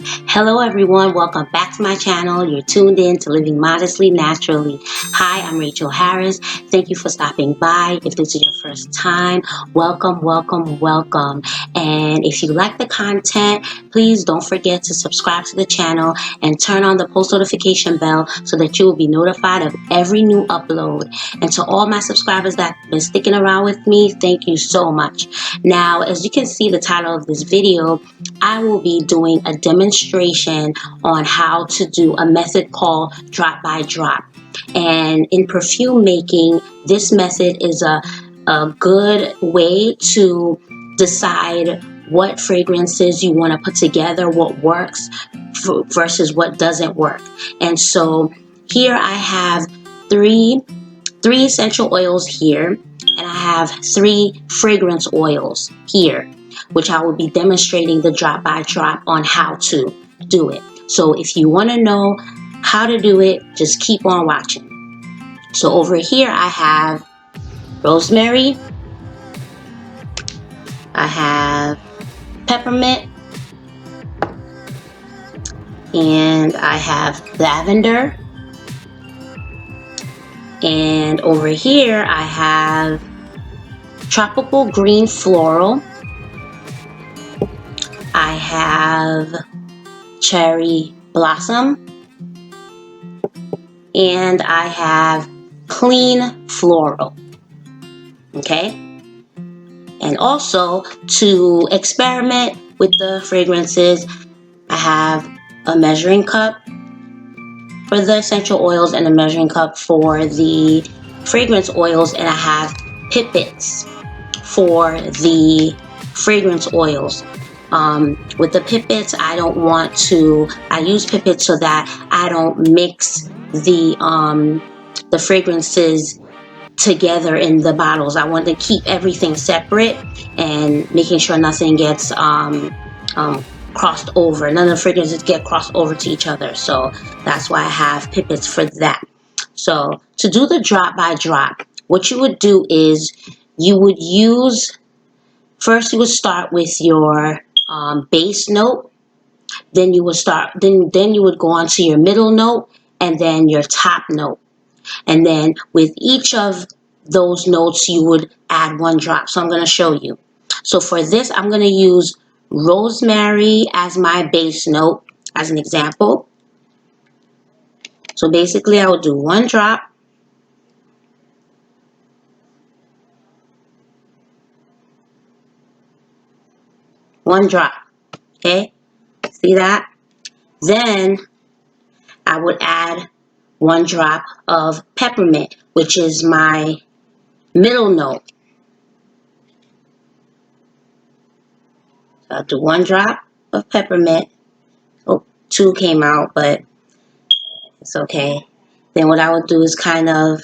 Hello everyone, welcome back to my channel. You're tuned in to Living Modestly Naturally. Hi, I'm Rachel Harris. Thank you for stopping by. If this is your first time, welcome, welcome, welcome. And if you like the content, please don't forget to subscribe to the channel and turn on the post notification bell so that you will be notified of every new upload. And to all my subscribers that have been sticking around with me, thank you so much. Now, as you can see the title of this video, I will be doing a demonstration on how to do a method called drop by drop. And in perfume making, this method is a good way to decide what fragrances you want to put together, what works versus what doesn't work. And so here I have three essential oils here, and I have 3 fragrance oils here, which I will be demonstrating the drop by drop on how to do it. So if you want to know how to do it, just keep on watching. So over here I have rosemary, I have peppermint, and I have lavender, and over here I have tropical green floral, I have cherry blossom, and I have clean floral. Okay, and also to experiment with the fragrances, I have a measuring cup for the essential oils and a measuring cup for the fragrance oils, and I have pipettes for the fragrance oils. With the pipettes, I use pipettes so that I don't mix the fragrances together in the bottles. I want to keep everything separate and making sure nothing gets crossed over. None of the fragrances get crossed over to each other. So that's why I have pipettes for that. So to do the drop by drop, what you would do is you would start with your base note, then you would go on to your middle note, and then your top note. And then with each of those notes, you would add 1 drop. So I'm going to show you. So for this, I'm going to use rosemary as my base note as an example. So basically, I will do 1 drop. One drop. Okay? See that? Then I would add 1 drop of peppermint, which is my middle note. So I'll do 1 drop of peppermint. Oh, 2 came out, but it's okay. Then what I would do is kind of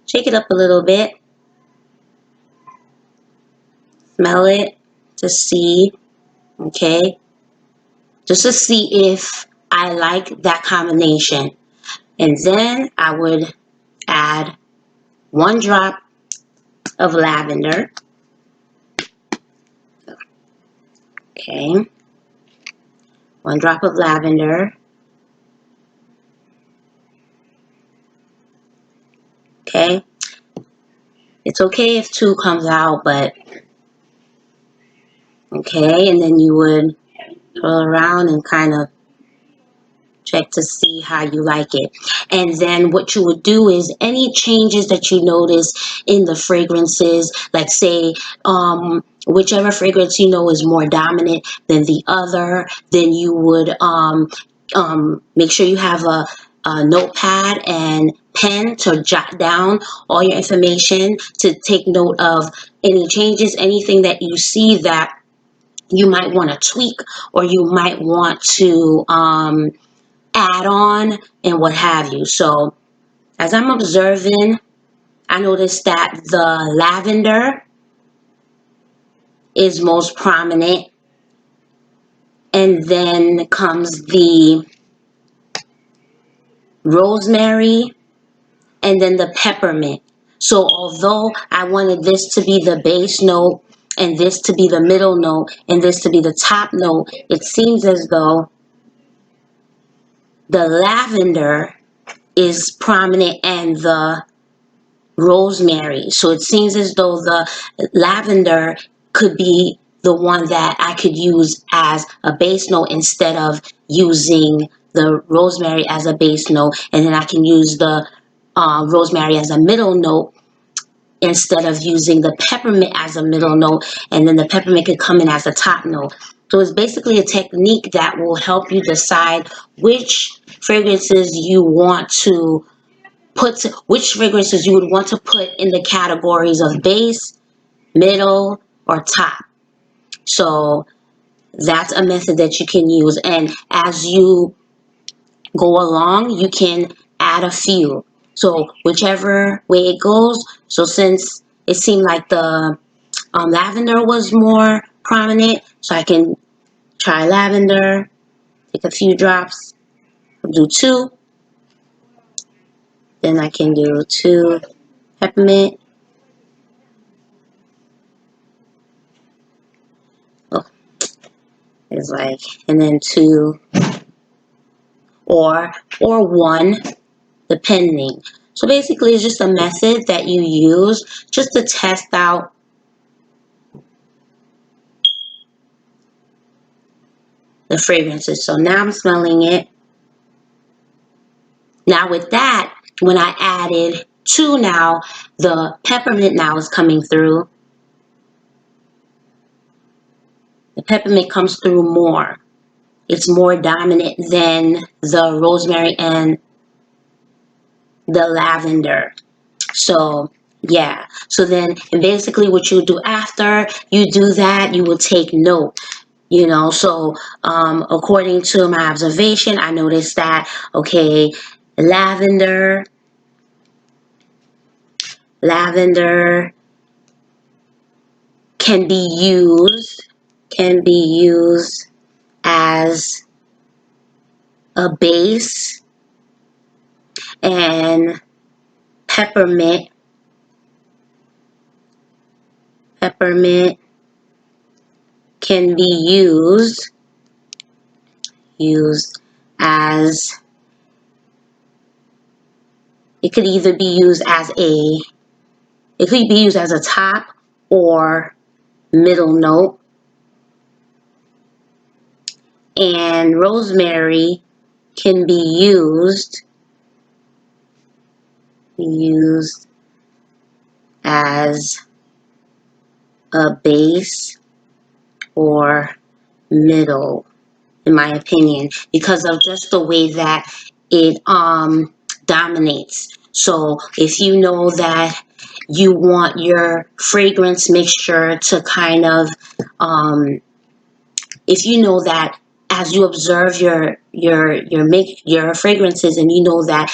shake it up a little bit. Smell it to see, okay? Just to see if I like that combination. And then I would add 1 drop of lavender. Okay. 1 drop of lavender. Okay. It's okay if 2 comes out, but okay. And then you would twirl around and kind of check to see how you like it. And then what you would do is any changes that you notice in the fragrances, like say whichever fragrance you know is more dominant than the other, then you would make sure you have a notepad and pen to jot down all your information, to take note of any changes, anything that you see that you might want to tweak or you might want to add on and what have you. So as I'm observing, I noticed that the lavender is most prominent, and then comes the rosemary, and then the peppermint. So although I wanted this to be the base note and this to be the middle note and this to be the top note, it seems as though the lavender is prominent and the rosemary. So it seems as though the lavender could be the one that I could use as a base note instead of using the rosemary as a base note. And then I can use the rosemary as a middle note instead of using the peppermint as a middle note, and then the peppermint could come in as a top note. So it's basically a technique that will help you decide which fragrances you want to which fragrances you would want to put in the categories of base, middle, or top. So that's a method that you can use. And as you go along, you can add a few. So whichever way it goes. So since it seemed like the lavender was more prominent, so I can try lavender, take a few drops, do 2. Then I can do 2 peppermint. Oh, it's like, and then 2 or 1, depending. So basically it's just a method that you use just to test out the fragrances. So now I'm smelling it. Now with that, when I added 2 now, the peppermint now is coming through. The peppermint comes through more. It's more dominant than the rosemary and the lavender. So yeah, so then and basically what you do after you do that, you will take note. You know, so according to my observation, I noticed that, okay, lavender can be used as a base, and peppermint can be used as, it could either be used as a top or middle note, and rosemary can be used as a base or middle, in my opinion, because of just the way that it dominates. So if you know that you want your fragrance mixture to kind of if you know that as you observe your fragrances, and you know that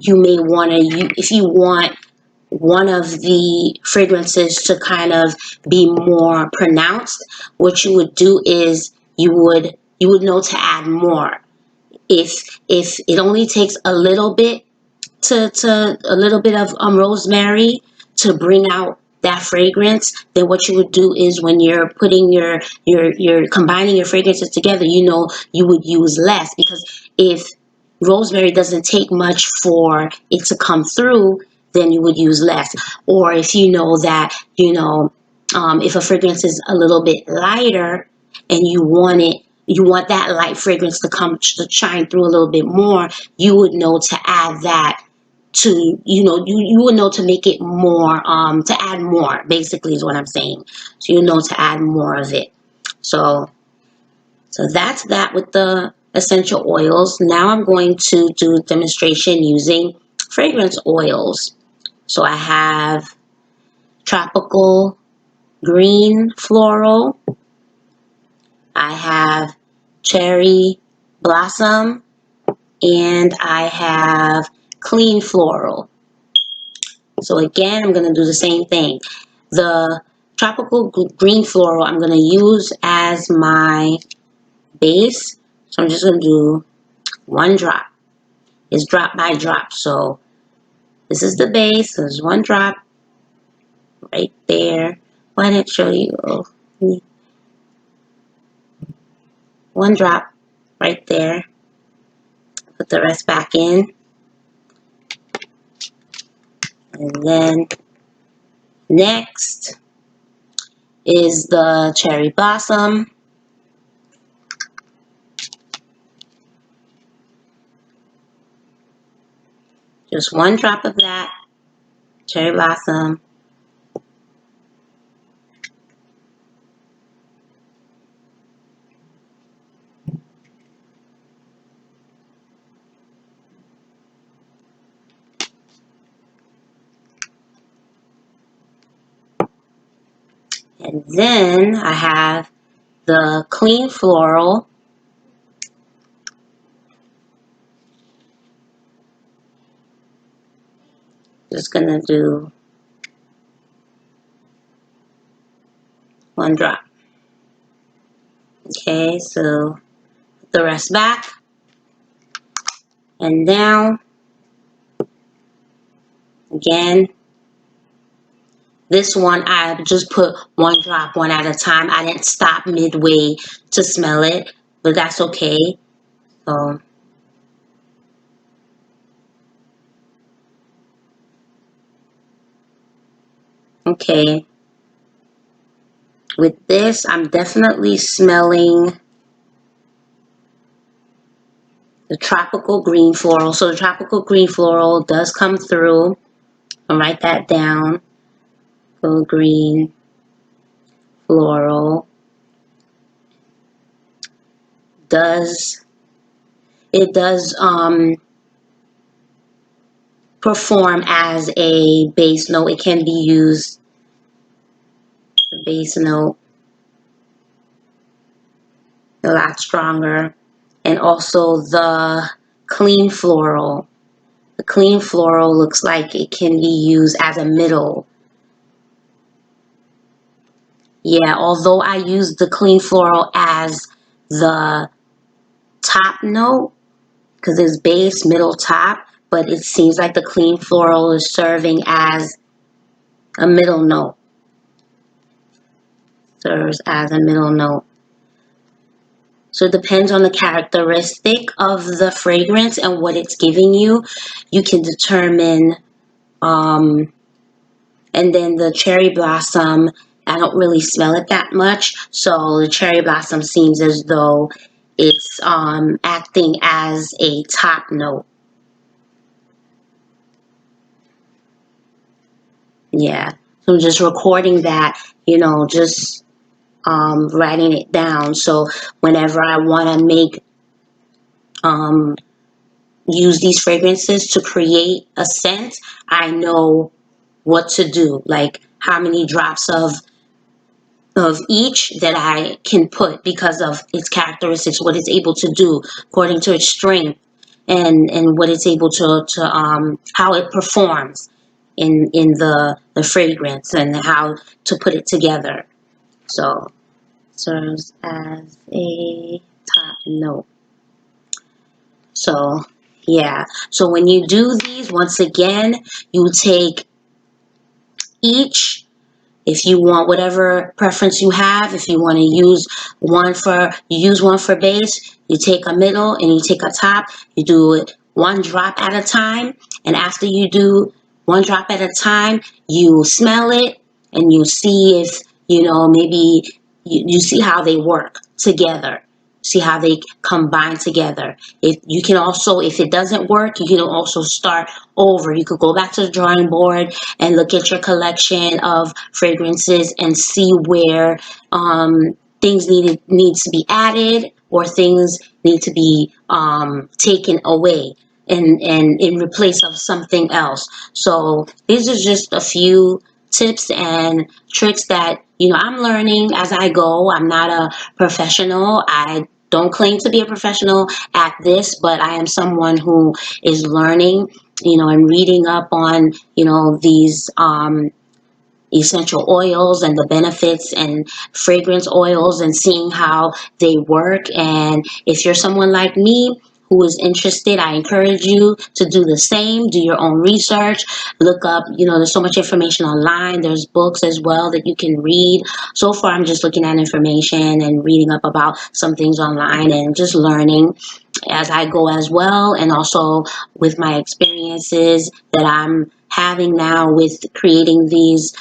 you may want to, if you want one of the fragrances to kind of be more pronounced, what you would do is you would know to add more. If it only takes a little bit to a little bit of rosemary to bring out that fragrance, then what you would do is when you're putting your combining your fragrances together, you know, you would use less, because if rosemary doesn't take much for it to come through, then you would use less. Or if you know that, you know, if a fragrance is a little bit lighter and you want that light fragrance to come to shine through a little bit more, you would know to add that to, you know, you would know to make it more, to add more, basically is what I'm saying. So you know to add more of it. So that's that with the essential oils. Now I'm going to do a demonstration using fragrance oils. So I have tropical green floral. I have cherry blossom, and I have clean floral. So again, I'm going to do the same thing. The tropical green floral I'm going to use as my base. So I'm just going to do 1 drop. It's drop by drop. So this is the base. So there's 1 drop right there. Why didn't it show you? Oh, 1 drop right there. Put the rest back in. And then next is the cherry blossom. Just one drop of that cherry blossom. And then I have the clean floral. Just gonna do one drop. Okay, so put the rest back. And now, again, this one I just put one drop, one at a time. I didn't stop midway to smell it, but that's okay. So, okay. With this, I'm definitely smelling the tropical green floral. So the tropical green floral does come through. I'll write that down. Tropical green floral does perform as a base note. It can be used, the base note, a lot stronger. And also the clean floral. The clean floral looks like it can be used as a middle. Yeah, although I use the clean floral as the top note, because it's base, middle, top, but it seems like the clean floral is serving as a middle note. Serves as a middle note. So it depends on the characteristic of the fragrance and what it's giving you. You can determine, and then the cherry blossom, I don't really smell it that much. So the cherry blossom seems as though it's acting as a top note. Yeah. So I'm just recording that, just writing it down. So whenever I want to use these fragrances to create a scent, I know what to do, like how many drops of each that I can put because of its characteristics, what it's able to do according to its strength, and what it's able to how it performs in the fragrance and how to put it together. So serves as a top note. So yeah, so when you do these, once again, you take each, if you want whatever preference you have. If you want to use one for base, you take a middle and you take a top. You do it one drop at a time, and after you do one drop at a time, you smell it and you see if maybe you see how they work together. See how they combine together. If you can also, if it doesn't work, you can also start over. You could go back to the drawing board and look at your collection of fragrances and see where things needs to be added or things need to be taken away and in replace of something else. So these are just a few tips and tricks that I'm learning as I go. I'm not a professional. I don't claim to be a professional at this, but I am someone who is learning, and reading up on, these essential oils and the benefits and fragrance oils and seeing how they work. And if you're someone like me who is interested, I encourage you to do the same. Do your own research. Look up, there's so much information online. There's books as well that you can read. So far, I'm just looking at information and reading up about some things online and just learning. as I go as well, and also with my experiences that I'm having now with creating these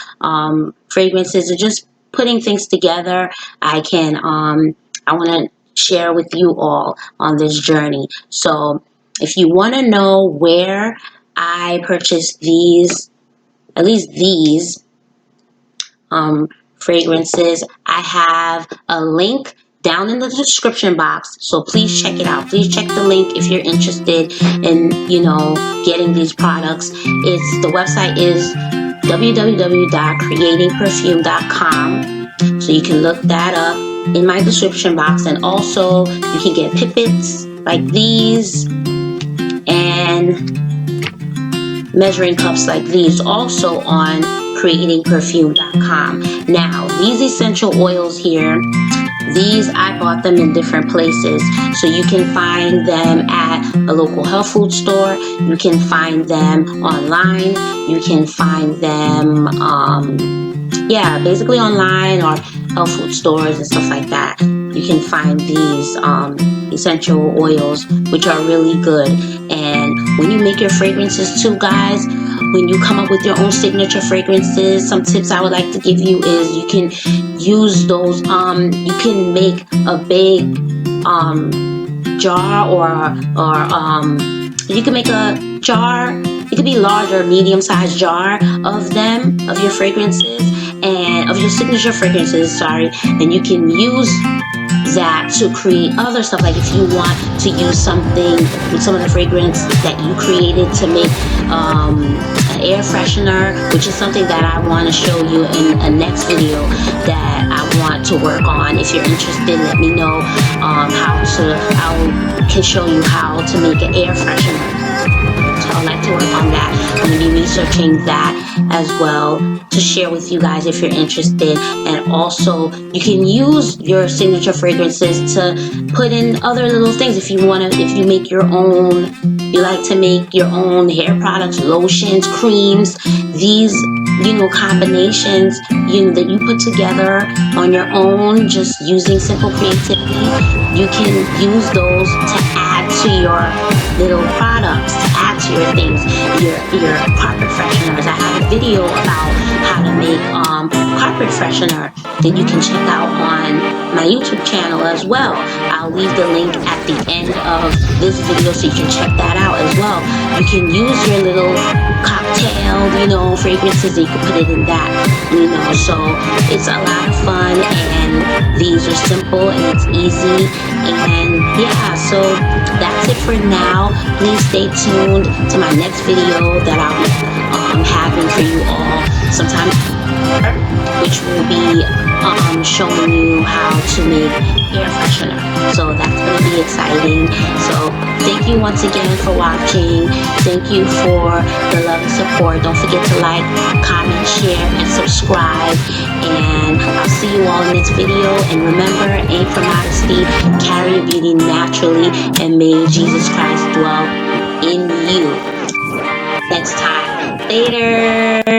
fragrances and just putting things together. I can I want to share with you all on this journey. So if you want to know where I purchased these, at least these fragrances, I have a link down in the description box, so please check it out. Please check the link if you're interested in, you know, getting these products. The website is www.creatingperfume.com, so you can look that up in my description box. And also you can get pipettes like these and measuring cups like these also on creatingperfume.com. Now, these essential oils here, these I bought them in different places. So you can find them at a local health food store. You can find them online. You can find them, basically online, or health food stores and stuff like that. You can find these essential oils, which are really good. And when you make your fragrances too, guys, when you come up with your own signature fragrances, some tips I would like to give you is you can use those, you can make a big jar, or you can make a jar. It could be large or medium-sized jar of them, of your fragrances, and of your signature fragrances, sorry, and you can use that to create other stuff. Like if you want to use something with some of the fragrance that you created to make an air freshener, which is something that I want to show you in a next video that I want to work on. If you're interested, let me know I can show you how to make an air freshener. So I'd like to work on that. I'm going to be researching that as well to share with you guys if you're interested. And also you can use your signature fragrances to put in other little things. If you want to, if you make your own, you like to make your own hair products, lotions, creams, these, you know, combinations, you know, that you put together on your own, just using simple creativity, you can use those to add to your little products, to add to your things, your carpet fresheners. I have a video about how to make carpet freshener that you can check out on my YouTube channel as well. I'll leave the link at the end of this video so you can check that out as well. You can use your little cocktail, you know, fragrances, and you can put it in that, you know. So it's a lot of fun, and these are simple and it's easy. And yeah, so that's it for now. Please stay tuned to my next video that I'll be having for you all sometime, which will be showing you how to make air freshener. So that's going to be exciting. So thank you once again for watching. Thank you for the love and support. Don't forget to like, comment, share, and subscribe. And I'll see you all in the next video. And remember, aim for modesty, carry your beauty naturally, and may Jesus Christ dwell in you. Next time. Later.